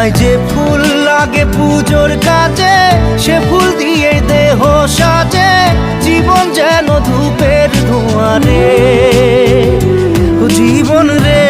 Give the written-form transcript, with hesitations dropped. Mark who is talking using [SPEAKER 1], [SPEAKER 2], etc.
[SPEAKER 1] তাই যে ফুল লাগে পুজোর কাজে, সে ফুল দিয়ে দেহ সাজে, জীবন যেন ধূপের ধোঁয়ারে। জীবন রে